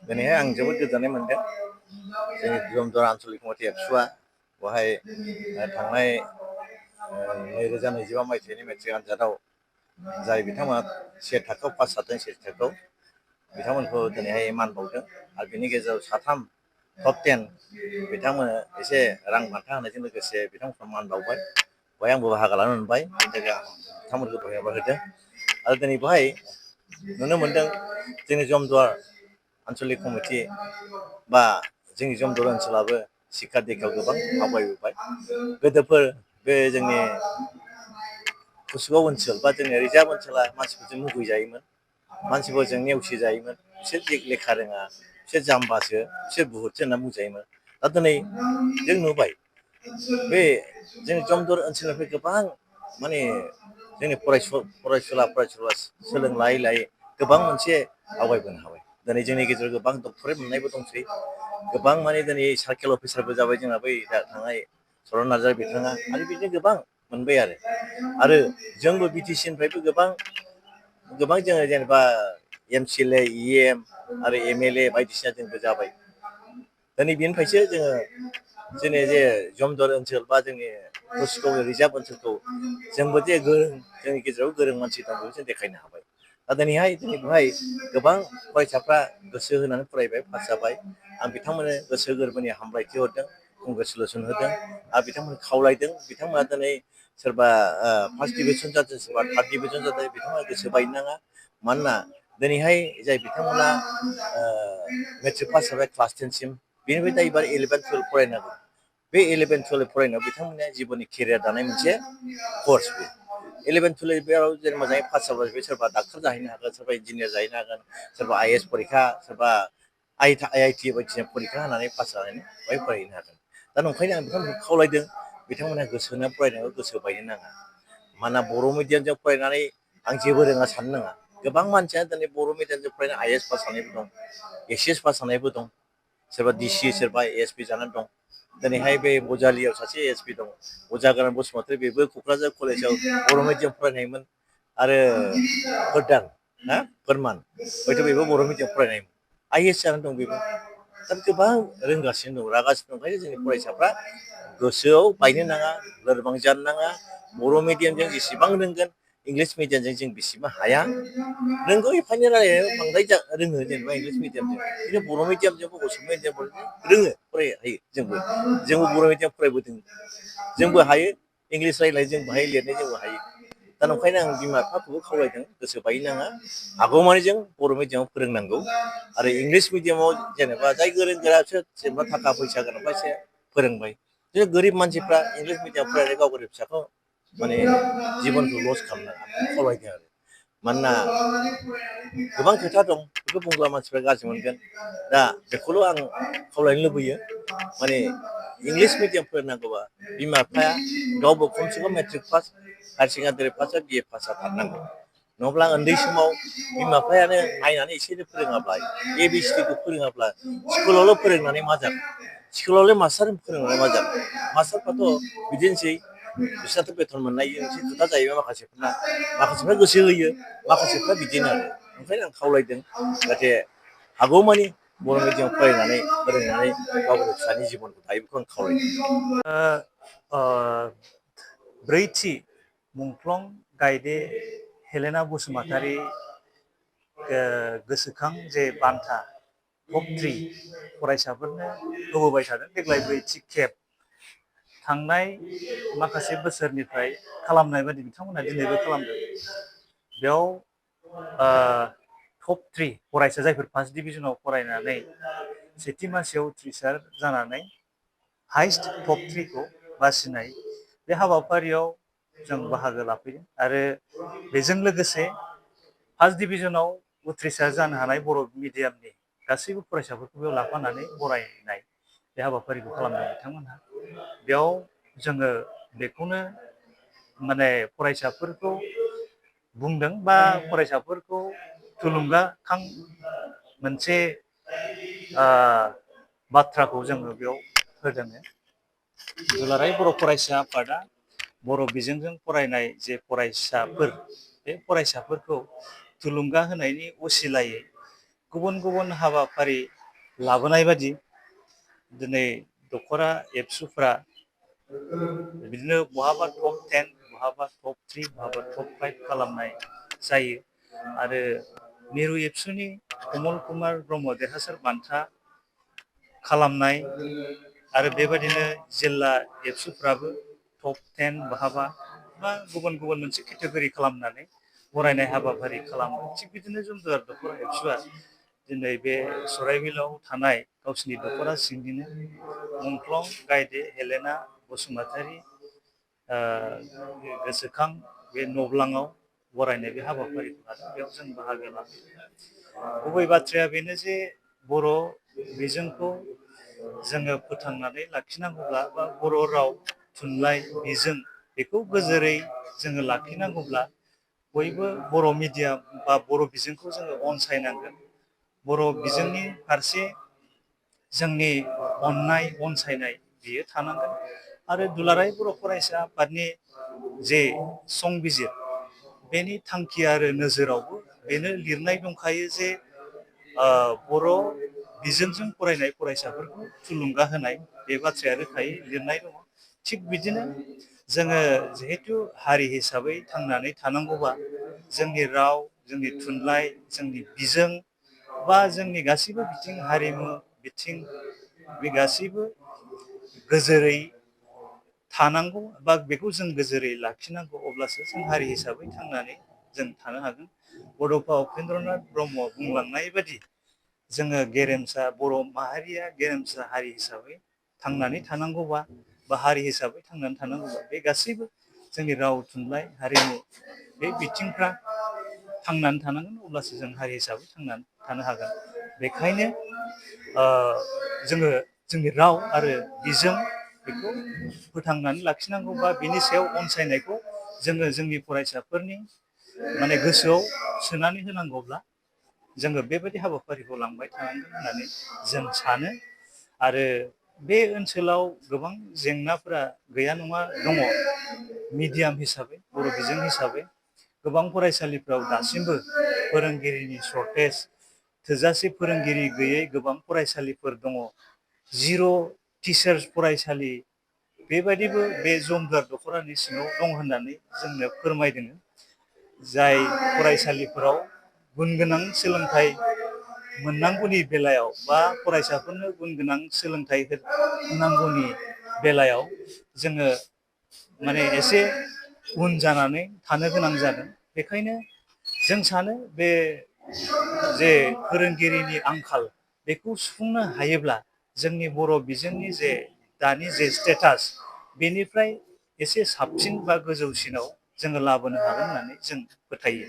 दिनैहाय आं जोबोद गोजोननाय मोनदों जोंनि जमदुवार आनसलिक कमिटि एबसुआ बेवहाय थांनाय 2025 मायथाइनि मेट्रिक आनजादाव जाय बिथांमोना से थाखोआव पास जादों से थाखोआव बिथांमोनखौ दिनैहाय मान बावदों आरो बिनि गेजेराव साथाम टप 10 बिथांमोननो एसे रां बान्था होनायजों लोगोसे बिथांमोनखौ मान बावबाय बेवहाय आंबो बाहागो लानो मोनबाय बिथांमोनखौ धन्यबाद होदों आरो दिनै बेवहाय नुनो मोनदों जोंनि जमदुवार आनसलिक कमिटि बा जोंनि जमदुवार ओनसोलाबो शिक्षा दिक्षायाव गोबां आवगायबोबाय गोदोफोर बे जोंनि कुसुगाव ओनसोल बा जोंनि रिजार्भ ओनसोला मानसिफोरजों मुगैजायोमोन मानसिफोरजों नेवसिजायोमोन बिसोर लेखा रोङा बिसोर जाम्बासो बिसोर बुहुदसो होनना बुंजायोमोन दा दिनै जों नुबाय बे जोंनि जमदुवार ओनसोलनिफ्राय गोबां माने जोंनि फरायसुला सोलों लायै लायै गोबां मोनसे आवगायबोनो हाबाय दिनै जोंनि गेजेराव गोबां डक्टरेट मोननायबो दंसै गोबां माने दिनै सार्केल अफिसारबो जाबाय जोंना बै दा थांनाय सरन नार्जारि बिथाङा आरो बिदिनो गोबां मोनबाय आरो जोंबो बिटिसि निफ्रायबो गोबां जोङो जेनेबा MCLA EM आरो MLA बायदिसिना जोंबो जाबाय दिनै बेनिफ्रायसो जोङो जोंनि जे जमदुवार ओनसोल बा जोंनि कुसुगाव रिजार्भ ओनसोलखौ जोंबो जे गोरों जोंनि गेजेराव गोरों मानसि दं बेखौ जों देखायनो हाबाय दा दिनैहाय बेवहाय गोबां फरायसाफ्रा गोसो होनानै फरायबाय पास जाबाय आं बिथांमोननो गोसो गोरबोनि हामलायथि हरदों कंग्रेसुलेसन होदों आरो बिथांमोनखौ खावलायदों बिथांमोना दिनै सोरबा फार्स्ट डिभिजन जादों सोरबा थार्ड डिभिजन जादों बिथांमोना गोसो बायनो नाङा मानोना दिनैहाय जाय बिथांमोना मेट्रिक पास जाबाय क्लास 10 सिम बेनिफ्राय दा एबार 11 12 फरायनांगौ बे 11 12 फरायनायाव बिथांमोननि जिबननि केरियार दानाय मोनसे कर्स बे 11 12 जेरै मोजाङै पास जाबाय बे सोरबा डाक्टर जाहैनो हागोन सोरबा इन्जिनियार जाहैनो हागोन सोरबा IAS परिखा सोरबा IIT बायदिसिना परिखा होनानै पास जानानै बेवहाय फरायहैनो हागोन दा नंखायनो आं बिथांमोनखौ खावलायदों बिथांमोनहा गोसो होनानै फरायनायाव गोसो बायनो नाङा मानोना बर' मिडियामजों फरायनानै आं जेबो रोङा साननो नाङा गोबां मानसियानो दिनै बर' मिडियामजों फरायनानै IAS पास जानायबो दं HS पास जानायबो दं सोरबा DC सोरबा ASP जानानै दं दिनैहाय बे बजालियाव सासे ASP दं अजागोरान बसुमतारी बेबो क'क्राझार कलेजाव बर' मिडियाम फरायनायमोन आरो फोरमान हयथ' बेबो बर' मिडियाम फरायनायमोन IAS जानानै दं बेबो दा गोबां रोंगासिनो दं रागासिनो दं ओंखायनो जोंनि फरायसाफ्रा गोसोआव बायनो नाङा लोरबां जानो नाङा बर' मिडियामजों जेसेबां रोंगोन इंलिस मिडियामजों जों बेसेबां हाया नोंगौ एफा एनै रायलायनो बांद्राय रोङो जेनेबा इंलिस मिडियामजों खिन्थु बर' मिडियामजोंबो असमिया मिडियामजों रोङो फराय हायो जोंबो बर' मिडियाम फरायबोदों जोंबो हायो इंलिस रायज्लायनो जोंबो हायो लिरनो जोंबो हायो दा नंखायनो आं बिमा बिफाखौबो खावलायदों गोसो बायनो नाङा हागौमानि जों बर' मिडियामाव फोरोंनांगौ आरो इंलिस मिडियामाव जेनेबा जाय गोरों गोरासो जेनेबा थाखा फैसा गोनांफ्रासो फोरोंबाय जे गोरिब मानसिफ्रा इंलिस मिडियाम फरायनानै गाव गावनि फिसाखौ माने जिबनखौ लस खालामनाङा खावलायदों आरो मानोना गोबां खोथा दं बेखौ बुंब्ला मानसिफ्रा गाज्रि मोनगोन दा बेखौल' आं खावलायनो लुबैयो माने इंलिस मिडियाम फोरोंनांगौबा बिमा बिफाया गावबो खमसे खम matric pass higher secondary pass BA pass जाथारनांगौ नङाब्ला उन्दै समाव बिमा बिफायानो नायनानै एसेनो फोरोङाब्ला ABCD फोरोङाब्ला स्कुलावल' फोरोंनानै मा जागोन स्कुलावलाय मास्टार फोरोंनानै मा जागोन मास्टारफ्राथ' बिदिनोसै बिसोरनाथ' बेथन मोननायजों एसे खोथा जाहैबाय माखासेफ्रा गोसो होयो माखासेफ्रा बिदिनो आरो ओंखायनो आं खावलायदों जाहाथे हागौमानि बर' मिडियाम फरायनानै फोरोंनानै गावनि फिसानि जिबनखौ दायो बेखौ आं खावलायदों ब्रैथि मुंख्लं गायदे हेलेना बसुमतारी गोसोखां जे बान्था टप 3 फरायसाफोरनो होबोबाय थादों देग्लाय ब्रैथि खेब थांनाय माखासे बोसोरनिफ्राय खालामनाय बायदि बिथांमोनहा दिनैबो खालामदों बेयाव टप 3 फरायसा जायफोर फार्स्ट डिभिजनाव फरायनानै सेथि मासियाव उथ्रिसार जानानै हाइस्ट टप 3 खौ बासिनाय बे हाबाफारियाव जों बाहागो लाफैदों आरो बेजों लोगोसे फार्स्ट डिभिजनाव उथ्रिसार जानो हानाय बर' मिडियामनि गासैबो फरायसाफोरखौ बेयाव लाफानानै बरायनाय बे हाबाफारिखौ खालामदों बिथांमोनहा बेयाव जोङो बेखौनो माने फरायसाफोरखौ बुंदों बा फरायसाफोरखौ थुलुंगाखां मोनसे बाथ्राखौ जोङो बेयाव होदों दुलाराय बर' फरायसा आफादा बर' बिजोंजों फरायनाय जे फरायसाफोर बे फरायसाफोरखौ थुलुंगा होनायनि असिलायै गुबुन गुबुन हाबाफारि लाबोनाय बादि दिनै दख'रा एबसुफ्रा बिदिनो बहाबा टप 10 बहाबा टप 3 बहाबा टप 5 खालामनाय जायो आरो मिरु एबसुनि कमल कुमार ब्रह्म देरहासार बान्था खालामनाय आरो बेबायदिनो जिल्ला एबसुफ्राबो टप 10 बहाबा बा गुबुन गुबुन मोनसे केटेगरि खालामनानै बरायनाय हाबाफारि खालामो। थिग बिदिनो जुमदुवार दख'रा एबसुआ दिनै बे सराइबिलाव थानाय गावसिनि दख'रा सिंनिनो मुंख्लं गायदे हेलेना बसुमतारी गोसोखां बे नब्लाङाव बरायनाय बे हाबाफारिखौ लादों। बेयाव जों बाहागो लादों। गुबै बाथ्राया बेनो जे बर' बिजोंखौ जोङो फोथांनानै लाखिनांगौब्ला बा बर' राव थुनलाइ बिजों बेखौ गोजोरै जोङो लाखिनांगौब्ला बयबो बर' मिडियाम बा बर' बिजोंखौ जोङो अनसायनांगोन। बर' बिजोंनि फारसे जोंनि अननाय अनसायनाय बियो थानांगोन आरो दुलाराय बर' फरायसा आफादनि जे संबिजिर बेनि थांखि आरो नोजोरावबो बेनो लिरनाय दंखायो जे बर' बिजोंजों फरायनाय फरायसाफोरखौ थुलुंगा होनाय बे बाथ्राया रोखायै लिरनाय दङ। थिग बिदिनो जोङो जिहेथु हारि हिसाबै थांनानै थानांगौबा जोंनि राव जोंनि थुनलाइ जोंनि बिजों बा जोंनि गासैबो बिथिं हारिमु बिथिं बे गासैबो गोजोरै थानांगौ बा बेखौ जों गोजोरै लाखिनांगौ अब्लासो जों हारि हिसाबै थांनानै जों थानो हागोन। बड'फा उपेन्द्रनाथ ब्रह्म बुंलांनाय बादि जोङो गेरेमसा बर' माहारिया गेरेमसा हारि हिसाबै थांनानै थानांगौबा बा हारि हिसाबै थांनानै थानांगौबा बे गासैबो जोंनि राव थुनलाइ हारिमु बे बिथिंफ्रा थांनानै थानांगोन अब्लासो जों हारि हिसाबै थांनानै थानो हागोन। बेखायनो जोङो जोंनि राव आरो बिजों बेखौ फोथांनानै लाखिनांगौ बा बिनि सायाव अनसायनायखौ जोङो जोंनि फरायसाफोरनि माने गोसोआव सोनानै होनांगौब्ला जोङो बेबायदि हाबाफारिखौ लांबाय थानांगोन होननानै जों सानो आरो बे ओनसोलाव गोबां जेंनाफोरा गैया नङा दङ। मिडियाम हिसाबै बर' बिजों हिसाबै गोबां फरायसालिफ्राव दासिमबो फोरोंगिरिनि सर्टेज थोजासे फोरोंगिरि गैयै गोबां फरायसालिफोर दङ। जिर' टिचार्स फरायसालि बेबायदिबो बे जमदुवार दख'रानि सिङाव दं होननानै जोंनो फोरमायदों। जाय फरायसालिफोराव गुन गोनां सोलोंथाइ मोननांगौनि बेलायाव बा फरायसाफोरनो गुन गोनां सोलोंथाइ होनांगौनि बेलायाव जोङो माने एसे उन जानानै थानो गोनां जादों। बेखायनो जों सानो बे जे फोरोंगिरिनि आंखाल बेखौ सुफुंनो हायोब्ला जोंनि बर' बिजोंनि जे दानि जे स्टेटास बेनिफ्राय एसे साबसिन बा गोजौसिनाव जोङो लाबोनो हागोन होननानै जों फोथायो।